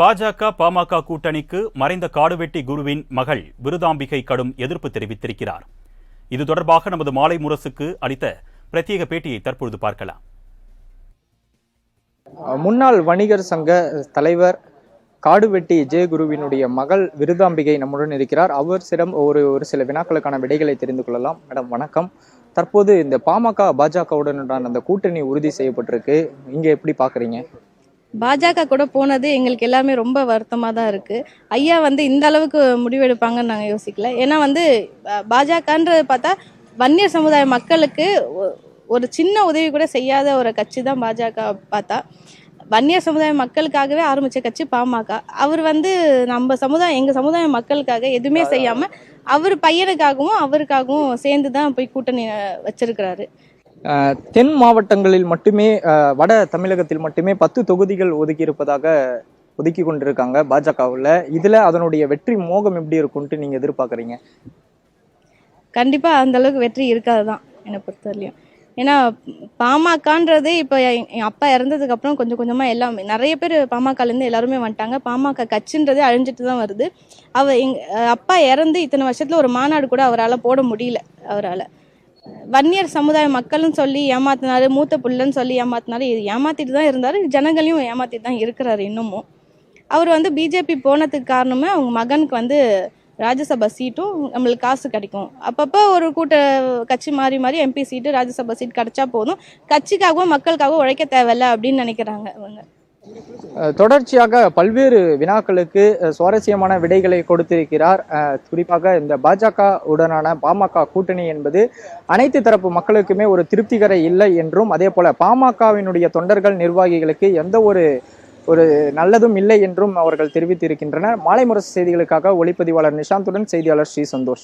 பாஜக பாமக கூட்டணிக்கு மறைந்த காடுவெட்டி குருவின் மகள் விருதாம்பிகை கடும் எதிர்ப்பு தெரிவித்திருக்கிறார். இது தொடர்பாக நமது மாலை முரசுக்கு அளித்த பிரத்யேக பேட்டியை தற்பொழுது பார்க்கலாம். முன்னாள் வணிகர் சங்க தலைவர் காடுவெட்டி ஜெயகுருவினுடைய மகள் விருதாம்பிகை நம்முடன் இருக்கிறார். அவரிடம் ஒரு சில வினாக்களுக்கான விடைகளை தெரிந்து கொள்ளலாம். மேடம் வணக்கம். தற்போது இந்த பாமக பாஜகவுடனான அந்த கூட்டணி உறுதி செய்யப்பட்டிருக்கு. இங்க எப்படி பாக்குறீங்க? பாஜக கூட போனது எங்களுக்கு எல்லாமே ரொம்ப வருத்தமாக தான் இருக்குது. ஐயா இந்த அளவுக்கு முடிவெடுப்பாங்கன்னு நாங்கள் யோசிக்கல. ஏன்னா பாஜகன்றது பார்த்தா வன்னியர் சமுதாய மக்களுக்கு ஒரு சின்ன உதவி கூட செய்யாத ஒரு கட்சி தான் பாஜக. பார்த்தா வன்னியர் சமுதாய மக்களுக்காகவே ஆரம்பித்த கட்சி பாமக. அவர் நம்ம சமுதாயம் எங்கள் சமுதாய மக்களுக்காக எதுவுமே செய்யாமல் அவர் பையனுக்காகவும் அவருக்காகவும் சேர்ந்து தான் போய் கூட்டணி வச்சிருக்கிறாரு. தென் மாவட்டங்களில் மட்டுமே, வட தமிழகத்தில் மட்டுமே 10 தொகுதிகள் ஒதுக்கி கொண்டிருக்காங்க பாஜகவில். இதுல அதனுடைய வெற்றி மோகம் எப்படி இருக்கும்ட்டு நீங்க எதிர்பார்க்குறீங்க? கண்டிப்பா அந்த அளவுக்கு வெற்றி இருக்காதுதான் என்னை பொறுத்தவரையும். ஏன்னா பாமகன்றது இப்போ என் அப்பா இறந்ததுக்கு அப்புறம் கொஞ்சம் கொஞ்சமா எல்லாம் நிறைய பேர் பாமகலேருந்து எல்லாருமே வந்துட்டாங்க. பாமக கட்சின்றதே அழிஞ்சிட்டு தான் வருது. எங்க அப்பா இறந்து இத்தனை வருஷத்துல ஒரு மாநாடு கூட அவரால் போட முடியல. அவரால் வன்னியர் சமுதாய மக்கள்னு சொல்லி ஏமாத்தினாரு, மூத்த புள்ளன்னு சொல்லி ஏமாத்தினாரு. இது ஏமாத்திட்டு தான் இருந்தாரு, ஜனங்களையும் ஏமாத்திட்டு தான் இருக்கிறாரு இன்னமும். அவர் பிஜேபி போனதுக்கு காரணமே அவங்க மகனுக்கு ராஜ்யசபா சீட்டும் நம்மளுக்கு காசு கிடைக்கும். அப்பப்போ ஒரு கட்சி மாறி மாறி எம்பி சீட்டு ராஜ்யசபா சீட் கிடைச்சா போதும், கட்சிக்காகவும் மக்களுக்காகவும் உழைக்க தேவையில்லை அப்படின்னு நினைக்கிறாங்க அவங்க. தொடர்ச்சியாக பல்வேறு வினாக்களுக்கு சுவாரஸ்யமான விடைகளை கொடுத்திருக்கிறார். குறிப்பாக இந்த பாஜக உடனான பாமக கூட்டணி என்பது அனைத்து தரப்பு மக்களுக்குமே ஒரு திருப்திகர இல்லை என்றும், அதே போல பாமகவினுடைய தொண்டர்கள் நிர்வாகிகளுக்கு எந்த ஒரு நல்லதும் இல்லை என்றும் அவர்கள் தெரிவித்திருக்கின்றனர். மாலை முரசு செய்திகளுக்காக ஒளிப்பதிவாளர் நிஷாந்துடன் செய்தியாளர் ஸ்ரீ சந்தோஷ்.